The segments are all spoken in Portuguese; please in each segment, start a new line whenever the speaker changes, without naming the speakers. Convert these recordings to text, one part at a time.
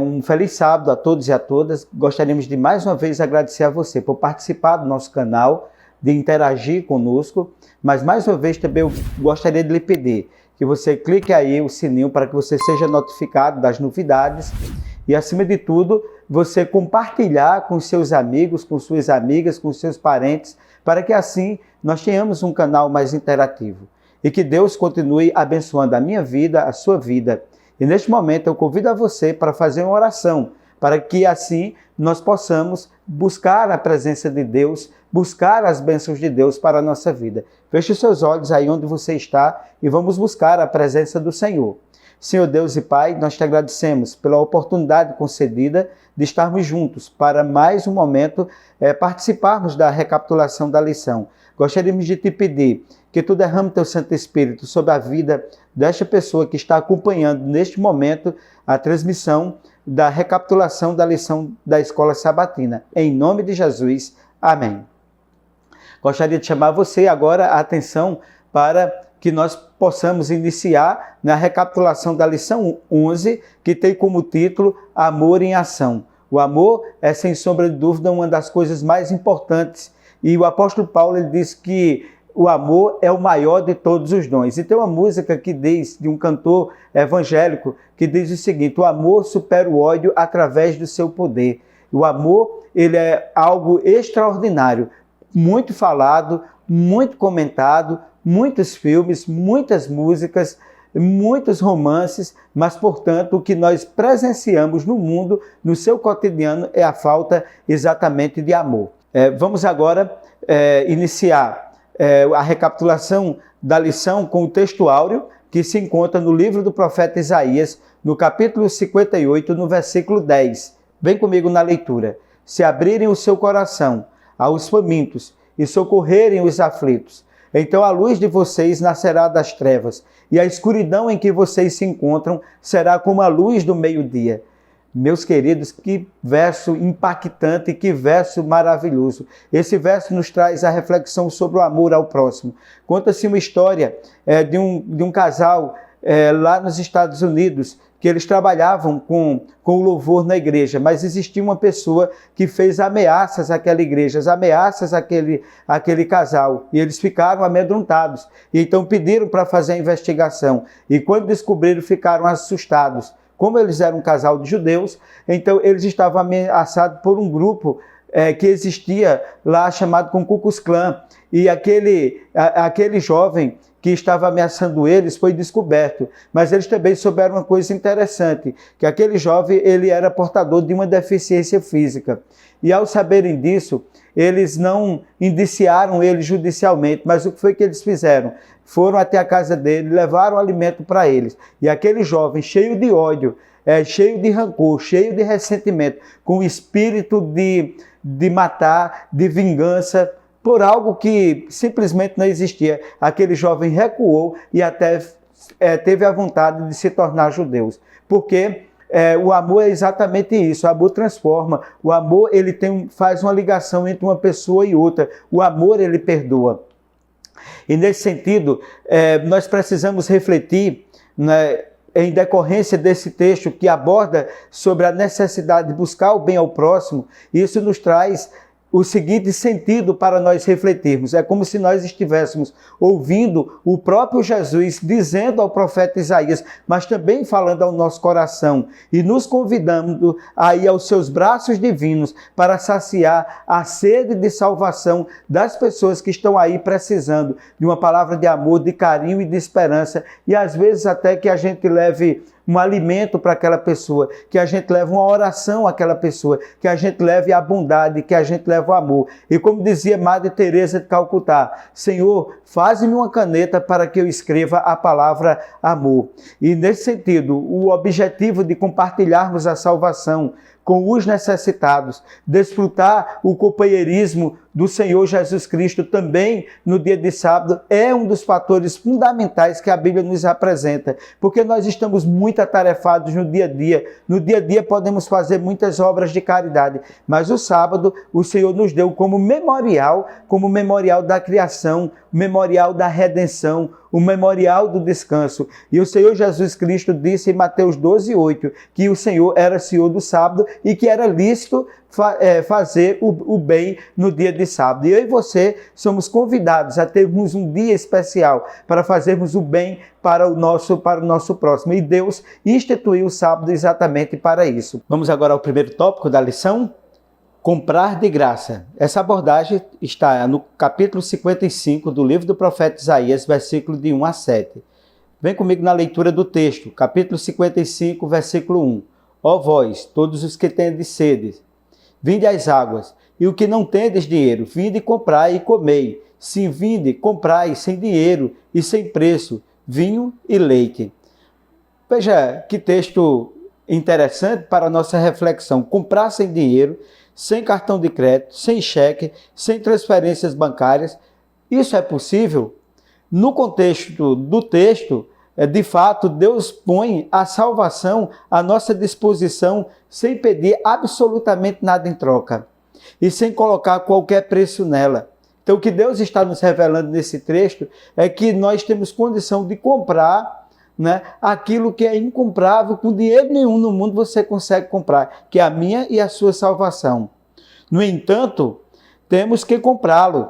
Um feliz sábado a todos e a todas. Gostaríamos de mais uma vez agradecer a você por participar do nosso canal, de interagir conosco, mas mais uma vez também eu gostaria de lhe pedir que você clique aí o sininho para que você seja notificado das novidades e, acima de tudo, você compartilhar com seus amigos, com suas amigas, com seus parentes, para que assim nós tenhamos um canal mais interativo. E que Deus continue abençoando a minha vida, a sua vida. E neste momento eu convido a você para fazer uma oração, para que assim nós possamos buscar a presença de Deus, buscar as bênçãos de Deus para a nossa vida. Feche os seus olhos aí onde você está e vamos buscar a presença do Senhor. Senhor Deus e Pai, nós te agradecemos pela oportunidade concedida de estarmos juntos para mais um momento participarmos da recapitulação da lição. Gostaríamos de te pedir que tu derrame teu Santo Espírito sobre a vida desta pessoa que está acompanhando neste momento a transmissão da recapitulação da lição da Escola Sabatina. Em nome de Jesus, amém. Gostaria de chamar você agora a atenção para que nós possamos iniciar na recapitulação da lição 11, que tem como título Amor em Ação. O amor é, sem sombra de dúvida, uma das coisas mais importantes. E o apóstolo Paulo ele diz que o amor é o maior de todos os dons. E tem uma música que diz, de um cantor evangélico, que diz o seguinte: o amor supera o ódio através do seu poder. O amor ele é algo extraordinário, muito falado, muito comentado, muitos filmes, muitas músicas, muitos romances, mas, portanto, o que nós presenciamos no mundo, no seu cotidiano, é a falta exatamente de amor. Vamos agora iniciar a recapitulação da lição com o texto áureo que se encontra no livro do profeta Isaías, no capítulo 58, no versículo 10. Vem comigo na leitura. Se abrirem o seu coração aos famintos e socorrerem os aflitos, então a luz de vocês nascerá das trevas, e a escuridão em que vocês se encontram será como a luz do meio-dia. Meus queridos, que verso impactante, que verso maravilhoso. Esse verso nos traz a reflexão sobre o amor ao próximo. Conta-se uma história de um casal lá nos Estados Unidos, que eles trabalhavam com o louvor na igreja, mas existia uma pessoa que fez ameaças àquela igreja, ameaças àquele casal, e eles ficaram amedrontados. E então pediram para fazer a investigação, e quando descobriram, ficaram assustados. Como eles eram um casal de judeus, então eles estavam ameaçados por um grupo que existia lá chamado Ku Klux Klan. E aquele jovem que estava ameaçando eles foi descoberto. Mas eles também souberam uma coisa interessante, que aquele jovem ele era portador de uma deficiência física. E ao saberem disso, eles não indiciaram ele judicialmente, mas o que foi que eles fizeram? Foram até a casa dele, levaram alimento para eles. E aquele jovem, cheio de ódio, cheio de rancor, cheio de ressentimento, com o espírito de matar, de vingança, por algo que simplesmente não existia, aquele jovem recuou e até teve a vontade de se tornar judeu. Porque o amor é exatamente isso, o amor transforma, o amor ele faz uma ligação entre uma pessoa e outra, o amor ele perdoa. E nesse sentido, nós precisamos refletir, né, em decorrência desse texto que aborda sobre a necessidade de buscar o bem ao próximo. Isso nos traz o seguinte sentido para nós refletirmos. É como se nós estivéssemos ouvindo o próprio Jesus dizendo ao profeta Isaías, mas também falando ao nosso coração e nos convidando a ir aos seus braços divinos para saciar a sede de salvação das pessoas que estão aí precisando de uma palavra de amor, de carinho e de esperança, e às vezes até que a gente leve um alimento para aquela pessoa, que a gente leve uma oração àquela pessoa, que a gente leve a bondade, que a gente leve o amor. E como dizia Madre Teresa de Calcutá, Senhor, faze-me uma caneta para que eu escreva a palavra amor. E nesse sentido, o objetivo de compartilharmos a salvação com os necessitados, desfrutar o companheirismo do Senhor Jesus Cristo também no dia de sábado, é um dos fatores fundamentais que a Bíblia nos apresenta, porque nós estamos muito atarefados no dia a dia. No dia a dia podemos fazer muitas obras de caridade, mas o sábado o Senhor nos deu como memorial da criação, memorial da redenção, o memorial do descanso. E o Senhor Jesus Cristo disse em Mateus 12:8 que o Senhor era Senhor do sábado e que era lícito fazer o bem no dia de sábado. E eu e você somos convidados a termos um dia especial para fazermos o bem para o nosso próximo. E Deus instituiu o sábado exatamente para isso. Vamos agora ao primeiro tópico da lição. Comprar de graça. Essa abordagem está no capítulo 55 do livro do profeta Isaías, versículo de 1 a 7. Vem comigo na leitura do texto, capítulo 55, versículo 1. Ó vós, todos os que tendes sede, vinde às águas, e o que não tendes dinheiro, vinde comprai e comei. Sim, vinde, comprai sem dinheiro e sem preço, vinho e leite. Veja que texto interessante para a nossa reflexão. Comprar sem dinheiro, sem cartão de crédito, sem cheque, sem transferências bancárias. Isso é possível? No contexto do texto, de fato, Deus põe a salvação à nossa disposição sem pedir absolutamente nada em troca e sem colocar qualquer preço nela. Então, o que Deus está nos revelando nesse texto é que nós temos condição de comprar, né, aquilo que é incomprável, com dinheiro nenhum no mundo você consegue comprar, que é a minha e a sua salvação. No entanto, temos que comprá-lo.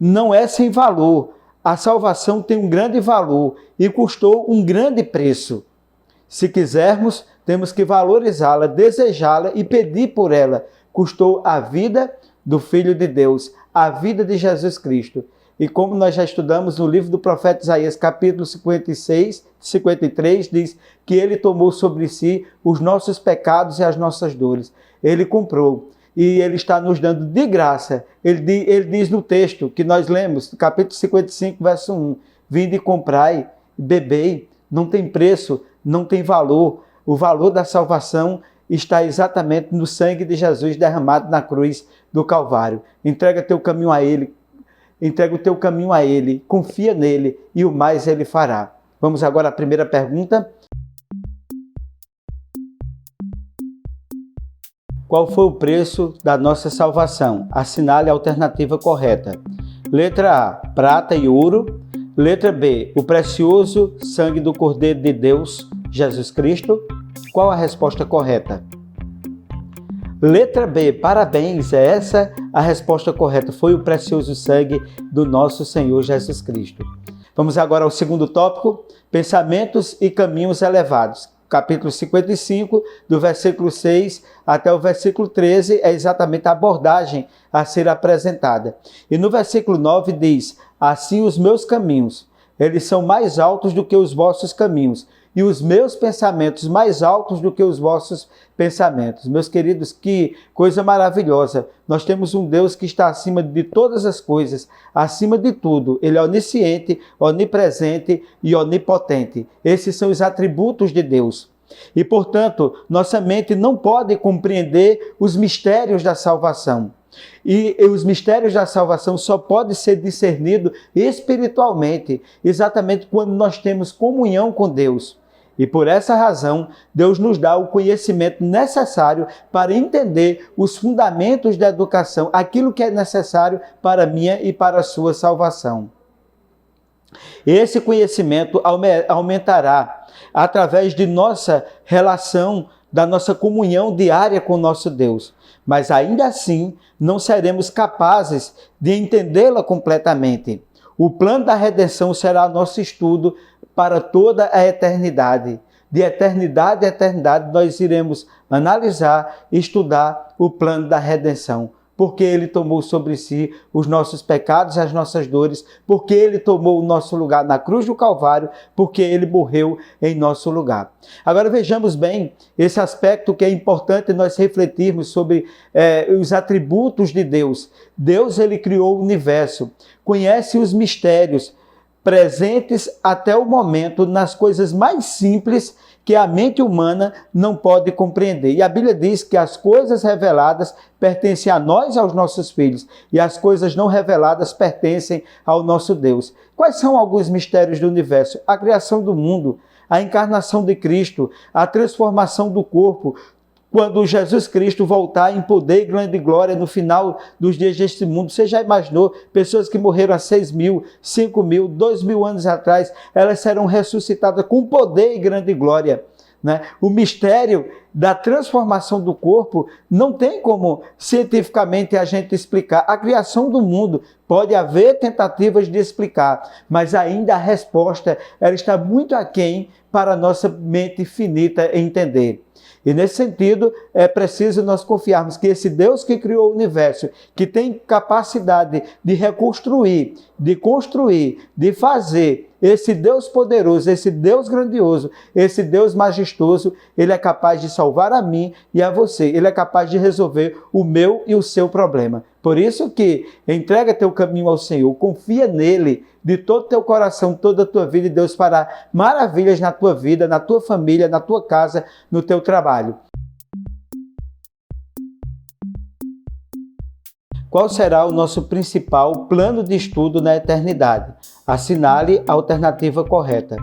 Não é sem valor. A salvação tem um grande valor e custou um grande preço. Se quisermos, temos que valorizá-la, desejá-la e pedir por ela. Custou a vida do Filho de Deus, a vida de Jesus Cristo. E como nós já estudamos no livro do profeta Isaías, capítulo 56, 53, diz que ele tomou sobre si os nossos pecados e as nossas dores. Ele comprou e ele está nos dando de graça. Ele diz no texto que nós lemos, capítulo 55, verso 1, vinde e comprai, bebei, não tem preço, não tem valor. O valor da salvação está exatamente no sangue de Jesus derramado na cruz do Calvário. Entrega teu caminho a Ele. Entrega o teu caminho a Ele, confia nele e o mais Ele fará. Vamos agora à primeira pergunta. Qual foi o preço da nossa salvação? Assinale a alternativa correta. Letra A, prata e ouro. Letra B, o precioso sangue do Cordeiro de Deus, Jesus Cristo. Qual a resposta correta? Letra B, parabéns, é essa a resposta correta. Foi o precioso sangue do nosso Senhor Jesus Cristo. Vamos agora ao segundo tópico, pensamentos e caminhos elevados. Capítulo 55, do versículo 6 até o versículo 13, é exatamente a abordagem a ser apresentada. E no versículo 9 diz, assim os meus caminhos, eles são mais altos do que os vossos caminhos, e os meus pensamentos mais altos do que os vossos pensamentos. Meus queridos, que coisa maravilhosa. Nós temos um Deus que está acima de todas as coisas, acima de tudo. Ele é onisciente, onipresente e onipotente. Esses são os atributos de Deus. E, portanto, nossa mente não pode compreender os mistérios da salvação. E os mistérios da salvação só podem ser discernidos espiritualmente, exatamente quando nós temos comunhão com Deus. E por essa razão, Deus nos dá o conhecimento necessário para entender os fundamentos da educação, aquilo que é necessário para a minha e para a sua salvação. Esse conhecimento aumentará através de nossa relação, da nossa comunhão diária com o nosso Deus. Mas ainda assim, não seremos capazes de entendê-la completamente. O plano da redenção será nosso estudo para toda a eternidade. De eternidade a eternidade, nós iremos analisar e estudar o plano da redenção. Porque Ele tomou sobre si os nossos pecados e as nossas dores, porque Ele tomou o nosso lugar na cruz do Calvário, porque Ele morreu em nosso lugar. Agora vejamos bem esse aspecto que é importante nós refletirmos sobre os atributos de Deus. Deus, Ele criou o universo, conhece os mistérios presentes até o momento nas coisas mais simples que a mente humana não pode compreender. E a Bíblia diz que as coisas reveladas pertencem a nós e aos nossos filhos, e as coisas não reveladas pertencem ao nosso Deus. Quais são alguns mistérios do universo? A criação do mundo, a encarnação de Cristo, a transformação do corpo, quando Jesus Cristo voltar em poder e grande glória no final dos dias deste mundo. Você já imaginou pessoas que morreram há 6.000, 5.000, 2.000 anos atrás, elas serão ressuscitadas com poder e grande glória, né? O mistério da transformação do corpo não tem como cientificamente a gente explicar. A criação do mundo pode haver tentativas de explicar, mas ainda a resposta ela está muito aquém para a nossa mente finita entender. E nesse sentido, é preciso nós confiarmos que esse Deus que criou o universo, que tem capacidade de reconstruir, de construir, de fazer, esse Deus poderoso, esse Deus grandioso, esse Deus majestoso, ele é capaz de salvar a mim e a você. Ele é capaz de resolver o meu e o seu problema. Por isso que entrega teu caminho ao Senhor, confia nele de todo o teu coração, toda a tua vida, e Deus fará maravilhas na tua vida, na tua família, na tua casa, no teu trabalho. Qual será o nosso principal plano de estudo na eternidade? Assinale a alternativa correta.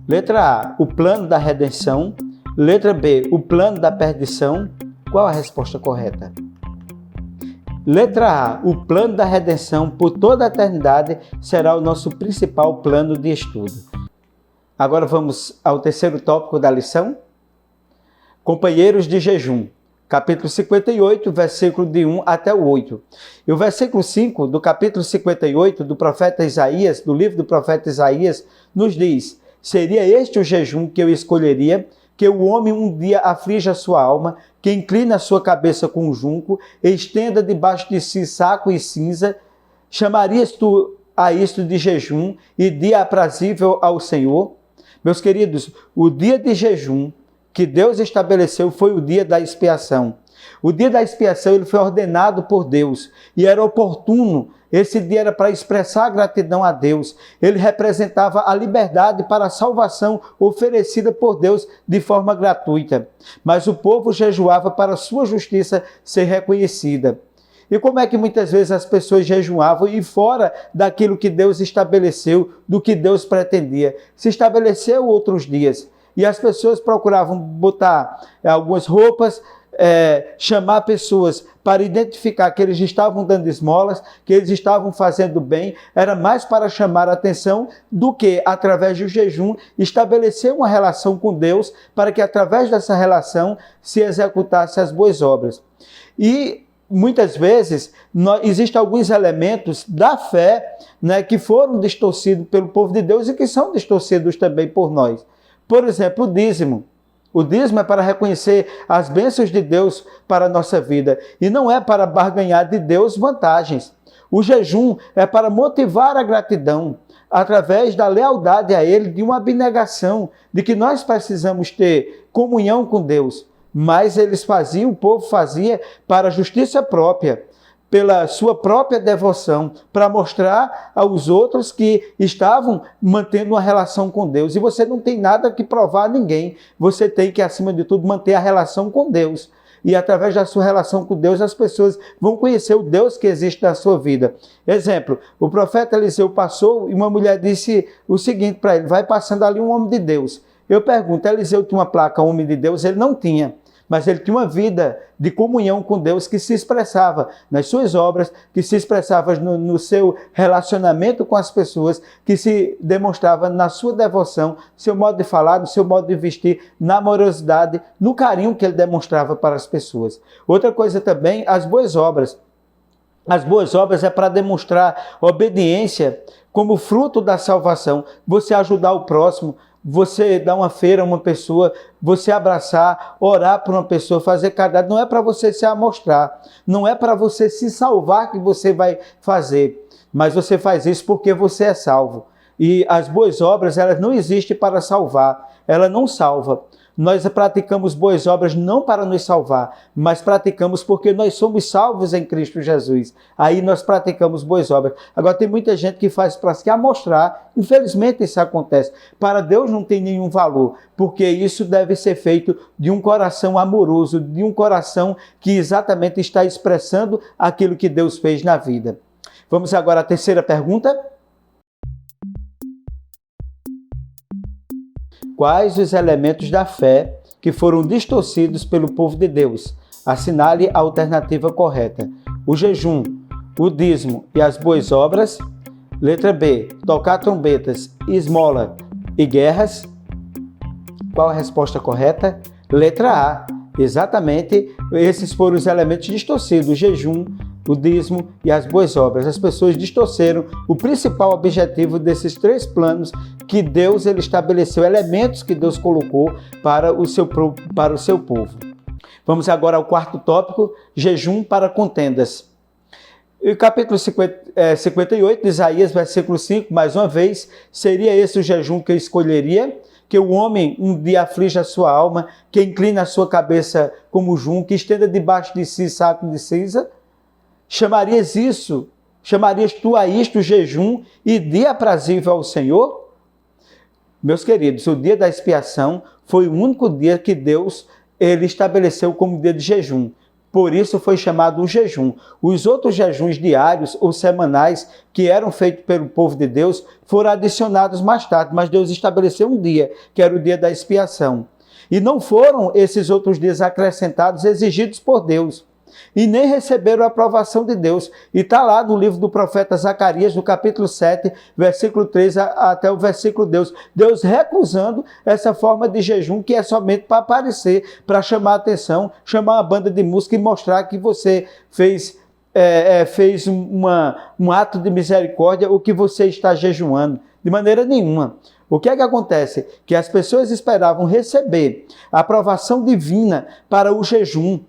Letra A, o plano da redenção. Letra B, o plano da perdição. Qual a resposta correta? Letra A, o plano da redenção por toda a eternidade será o nosso principal plano de estudo. Agora vamos ao terceiro tópico da lição. Companheiros de jejum. Capítulo 58, versículo de 1 até o 8. E o versículo 5 do capítulo 58 do profeta Isaías, do livro do profeta Isaías, nos diz: seria este o jejum que eu escolheria, que o homem um dia aflige a sua alma, que inclina a sua cabeça com um junco, estenda debaixo de si saco e cinza. Chamarias tu a isto de jejum e dia aprazível ao Senhor? Meus queridos, o dia de jejum que Deus estabeleceu foi o dia da expiação. O dia da expiação ele foi ordenado por Deus e era oportuno. Esse dia era para expressar gratidão a Deus. Ele representava a liberdade para a salvação oferecida por Deus de forma gratuita. Mas o povo jejuava para a sua justiça ser reconhecida. E como é que muitas vezes as pessoas jejuavam e fora daquilo que Deus estabeleceu, do que Deus pretendia? Se estabeleceu outros dias. E as pessoas procuravam botar algumas roupas, chamar pessoas para identificar que eles estavam dando esmolas, que eles estavam fazendo bem, era mais para chamar a atenção do que, através do jejum, estabelecer uma relação com Deus, para que através dessa relação se executasse as boas obras. E muitas vezes existem alguns elementos da fé, né, que foram distorcidos pelo povo de Deus e que são distorcidos também por nós. Por exemplo, o dízimo. O dízimo é para reconhecer as bênçãos de Deus para a nossa vida e não é para barganhar de Deus vantagens. O jejum é para motivar a gratidão através da lealdade a Ele, de uma abnegação, de que nós precisamos ter comunhão com Deus. Mas eles faziam, o povo fazia para a justiça própria, pela sua própria devoção, para mostrar aos outros que estavam mantendo uma relação com Deus. E você não tem nada que provar a ninguém. Você tem que, acima de tudo, manter a relação com Deus. E através da sua relação com Deus, as pessoas vão conhecer o Deus que existe na sua vida. Exemplo, o profeta Eliseu passou e uma mulher disse o seguinte para ele: vai passando ali um homem de Deus. Eu pergunto, Eliseu tinha uma placa homem de Deus? Ele não tinha. Mas ele tinha uma vida de comunhão com Deus que se expressava nas suas obras, que se expressava no seu relacionamento com as pessoas, que se demonstrava na sua devoção, seu modo de falar, no seu modo de vestir, na amorosidade, no carinho que ele demonstrava para as pessoas. Outra coisa também, as boas obras. As boas obras é para demonstrar obediência como fruto da salvação. Você ajudar o próximo, você dar uma feira a uma pessoa, você abraçar, orar por uma pessoa, fazer caridade, não é para você se amostrar, não é para você se salvar que você vai fazer, mas você faz isso porque você é salvo. E as boas obras, elas não existem para salvar, ela não salva. Nós praticamos boas obras não para nos salvar, mas praticamos porque nós somos salvos em Cristo Jesus. Aí nós praticamos boas obras. Agora tem muita gente que faz para se amostrar. Infelizmente isso acontece. Para Deus não tem nenhum valor, porque isso deve ser feito de um coração amoroso, de um coração que exatamente está expressando aquilo que Deus fez na vida. Vamos agora à terceira pergunta. Quais os elementos da fé que foram distorcidos pelo povo de Deus. Assinale a alternativa correta. O jejum, o dízimo e as boas obras. Letra B, tocar trombetas, esmola e guerras. Qual a resposta correta? Letra A, exatamente, esses foram os elementos distorcidos, o jejum, o dízimo e as boas obras. As pessoas distorceram o principal objetivo desses três planos que Deus ele estabeleceu, elementos que Deus colocou para o seu povo. Vamos agora ao quarto tópico, jejum para contendas. E o capítulo 58 de Isaías, versículo 5, mais uma vez, seria esse o jejum que eu escolheria, que o homem um dia aflige a sua alma, que inclina a sua cabeça como junco, que estenda debaixo de si saco de cinza. Chamarias tu a isto jejum e dia aprazível ao Senhor? Meus queridos, o dia da expiação foi o único dia que Deus ele estabeleceu como dia de jejum. Por isso foi chamado o jejum. Os outros jejuns diários ou semanais que eram feitos pelo povo de Deus foram adicionados mais tarde, mas Deus estabeleceu um dia, que era o dia da expiação. E não foram esses outros dias acrescentados exigidos por Deus. E nem receberam a aprovação de Deus. E está lá no livro do profeta Zacarias, no capítulo 7, versículo 3 até o versículo 2. Deus recusando essa forma de jejum que é somente para aparecer, para chamar a atenção, chamar uma banda de música e mostrar que você fez um ato de misericórdia ou que você está jejuando. De maneira nenhuma. O que é que acontece? Que as pessoas esperavam receber a aprovação divina para o jejum.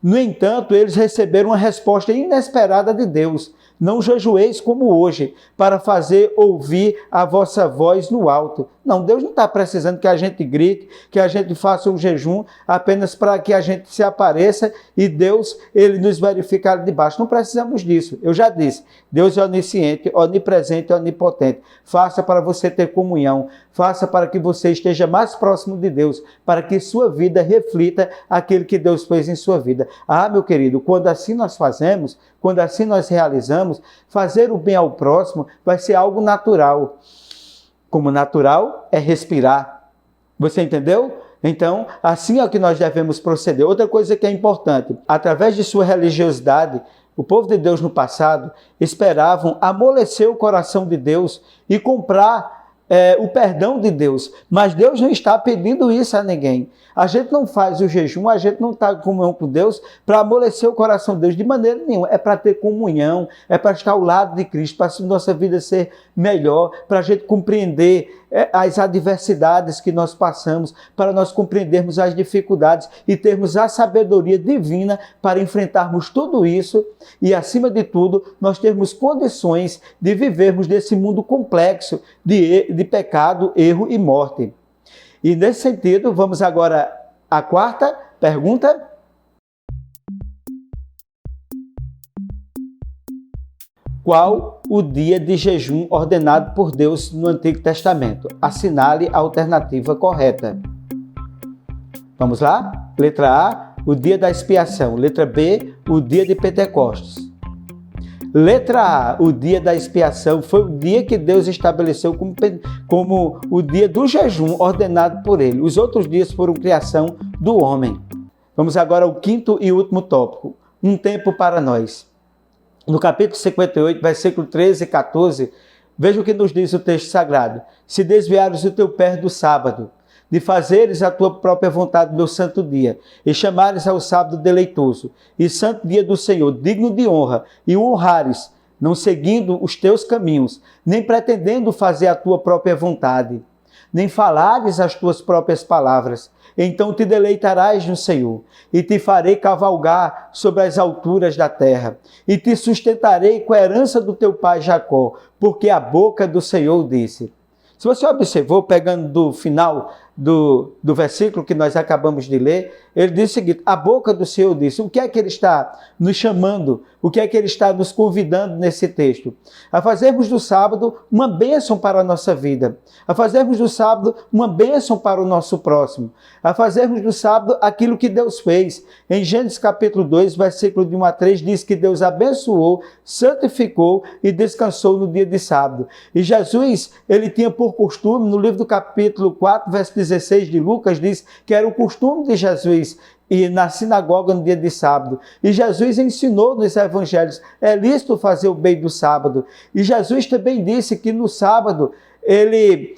No entanto, eles receberam uma resposta inesperada de Deus. Não jejueis como hoje, para fazer ouvir a vossa voz no alto. Não, Deus não está precisando que a gente grite, que a gente faça um jejum apenas para que a gente se apareça e Deus, ele nos verificar de baixo. Não precisamos disso. Eu já disse, Deus é onisciente, onipresente e onipotente. Faça para você ter comunhão, faça para que você esteja mais próximo de Deus, para que sua vida reflita aquilo que Deus fez em sua vida. Ah, meu querido, quando assim nós fazemos, quando assim nós realizamos, fazer o bem ao próximo vai ser algo natural. Como natural é respirar. Você entendeu? Então, assim é o que nós devemos proceder. Outra coisa que é importante, através de sua religiosidade, o povo de Deus no passado esperavam amolecer o coração de Deus e comprar o perdão de Deus. Mas Deus não está pedindo isso a ninguém. A gente não faz o jejum, a gente não está em comunhão com Deus para amolecer o coração de Deus de maneira nenhuma. É para ter comunhão, é para estar ao lado de Cristo, para a nossa vida ser melhor, para a gente compreender as adversidades que nós passamos, para nós compreendermos as dificuldades e termos a sabedoria divina para enfrentarmos tudo isso e, acima de tudo, nós termos condições de vivermos desse mundo complexo de pecado, erro e morte. E nesse sentido, vamos agora à quarta pergunta. Qual o dia de jejum ordenado por Deus no Antigo Testamento? Assinale a alternativa correta. Vamos lá? Letra A, o dia da expiação. Letra B, o dia de Pentecostes. Letra A, o dia da expiação foi o dia que Deus estabeleceu como o dia do jejum ordenado por ele. Os outros dias foram criação do homem. Vamos agora ao quinto e último tópico. Um tempo para nós. No capítulo 58, versículo 13 e 14, veja o que nos diz o texto sagrado. Se desviares o teu pé do sábado, de fazeres a tua própria vontade no meu santo dia, e chamares ao sábado deleitoso, e santo dia do Senhor, digno de honra, e o honrares, não seguindo os teus caminhos, nem pretendendo fazer a tua própria vontade, nem falares as tuas próprias palavras, então te deleitarás no Senhor, e te farei cavalgar sobre as alturas da terra, e te sustentarei com a herança do teu pai Jacó, porque a boca do Senhor disse. Se você observou, pegando do final do versículo que nós acabamos de ler, ele diz o seguinte: a boca do Senhor disse. O que é que ele está nos chamando? O que é que ele está nos convidando nesse texto? A fazermos do sábado uma bênção para a nossa vida. A fazermos do sábado uma bênção para o nosso próximo. A fazermos do sábado aquilo que Deus fez. Em Gênesis capítulo 2, versículo de 1 a 3, diz que Deus abençoou, santificou e descansou no dia de sábado. E Jesus, ele tinha por costume, no livro do capítulo 4, verso 16 de Lucas diz que era o costume de Jesus ir na sinagoga no dia de sábado. E Jesus ensinou nos evangelhos, é lícito fazer o bem do sábado. E Jesus também disse que no sábado, ele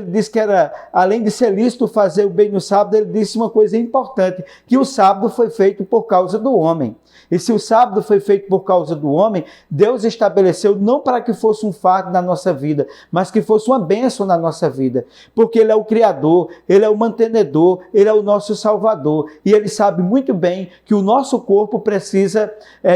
disse que era, além de ser lícito fazer o bem no sábado, ele disse uma coisa importante, que o sábado foi feito por causa do homem. E se o sábado foi feito por causa do homem, Deus estabeleceu não para que fosse um fardo na nossa vida, mas que fosse uma bênção na nossa vida. Porque Ele é o Criador, Ele é o mantenedor, Ele é o nosso Salvador. E Ele sabe muito bem que o nosso corpo precisa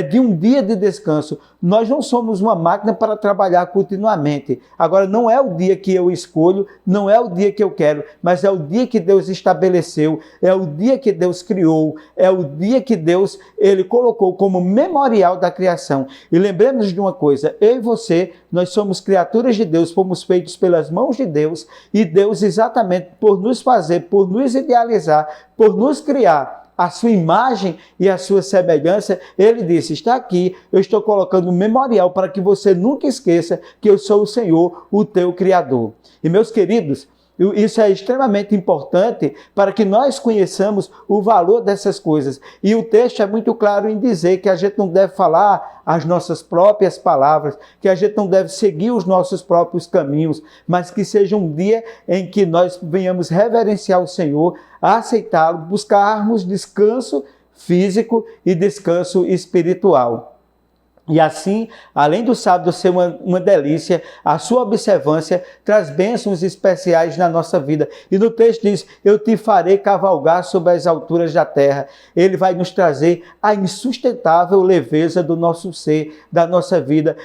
de um dia de descanso. Nós não somos uma máquina para trabalhar continuamente. Agora, não é o dia que eu escolho, não é o dia que eu quero, mas é o dia que Deus estabeleceu, é o dia que Deus criou, é o dia que Deus Ele colocou como memorial da criação. E lembremos de uma coisa, eu e você, nós somos criaturas de Deus, fomos feitos pelas mãos de Deus, e Deus exatamente por nos fazer, por nos idealizar, por nos criar a sua imagem e a sua semelhança, Ele disse, está aqui, eu estou colocando um memorial para que você nunca esqueça que eu sou o Senhor, o teu Criador. E meus queridos, isso é extremamente importante para que nós conheçamos o valor dessas coisas. E o texto é muito claro em dizer que a gente não deve falar as nossas próprias palavras, que a gente não deve seguir os nossos próprios caminhos, mas que seja um dia em que nós venhamos reverenciar o Senhor, aceitá-lo, buscarmos descanso físico e descanso espiritual. E assim, além do sábado ser uma delícia, a sua observância traz bênçãos especiais na nossa vida. E no texto diz, eu te farei cavalgar sobre as alturas da terra. Ele vai nos trazer a insustentável leveza do nosso ser, da nossa vida.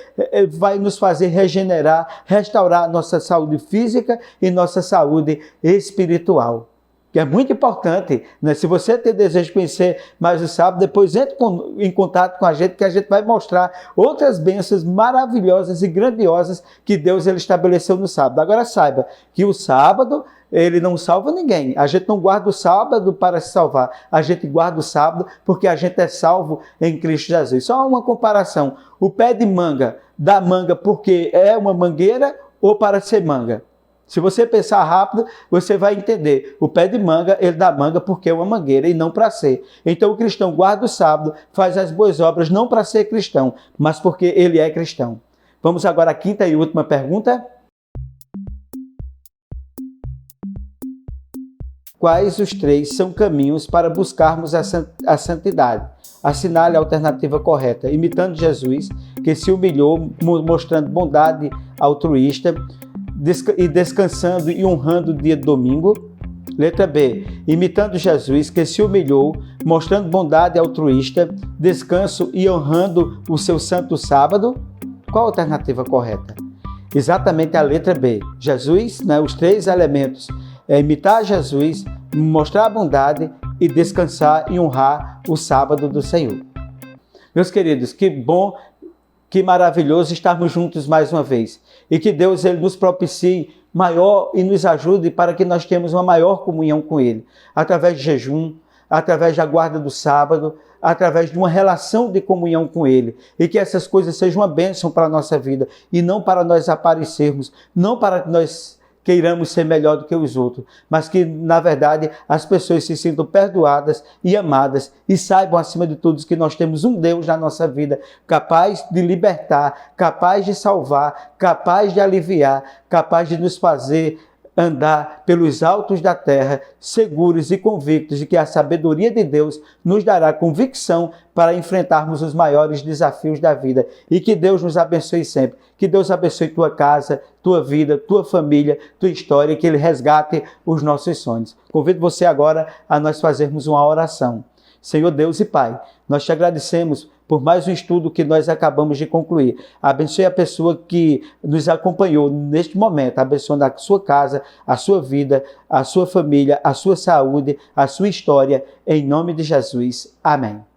Vai nos fazer regenerar, restaurar a nossa saúde física e nossa saúde espiritual. Que é muito importante, né? Se você tem desejo de conhecer mais o sábado, depois entre em contato com a gente, que a gente vai mostrar outras bênçãos maravilhosas e grandiosas que Deus ele estabeleceu no sábado. Agora saiba que o sábado, ele não salva ninguém. A gente não guarda o sábado para se salvar. A gente guarda o sábado porque a gente é salvo em Cristo Jesus. Só uma comparação. O pé de manga dá manga porque é uma mangueira ou para ser manga? Se você pensar rápido, você vai entender. O pé de manga, ele dá manga porque é uma mangueira e não para ser. Então o cristão guarda o sábado, faz as boas obras não para ser cristão, mas porque ele é cristão. Vamos agora à quinta e última pergunta. Quais os 3 são caminhos para buscarmos a santidade? Assinale a alternativa correta. Imitando Jesus, que se humilhou, mostrando bondade altruísta, e descansando e honrando o dia de domingo. Letra B, imitando Jesus, que se humilhou, mostrando bondade altruísta, descanso e honrando o seu santo sábado. Qual a alternativa correta? Exatamente a letra B. Jesus, né, os 3 elementos, é imitar Jesus, mostrar a bondade e descansar e honrar o sábado do Senhor. Meus queridos, que bom, que maravilhoso estarmos juntos mais uma vez. E que Deus ele nos propicie maior e nos ajude para que nós tenhamos uma maior comunhão com Ele. Através de jejum, através da guarda do sábado, através de uma relação de comunhão com Ele. E que essas coisas sejam uma bênção para a nossa vida. E não para nós aparecermos, não para que nós queiramos ser melhor do que os outros, mas que, na verdade, as pessoas se sintam perdoadas e amadas e saibam, acima de tudo, que nós temos um Deus na nossa vida capaz de libertar, capaz de salvar, capaz de aliviar, capaz de nos fazer andar pelos altos da terra, seguros e convictos de que a sabedoria de Deus nos dará convicção para enfrentarmos os maiores desafios da vida. E que Deus nos abençoe sempre. Que Deus abençoe tua casa, tua vida, tua família, tua história, e que Ele resgate os nossos sonhos. Convido você agora a nós fazermos uma oração. Senhor Deus e Pai, nós te agradecemos por mais um estudo que nós acabamos de concluir. Abençoe a pessoa que nos acompanhou neste momento, abençoando a sua casa, a sua vida, a sua família, a sua saúde, a sua história, em nome de Jesus. Amém.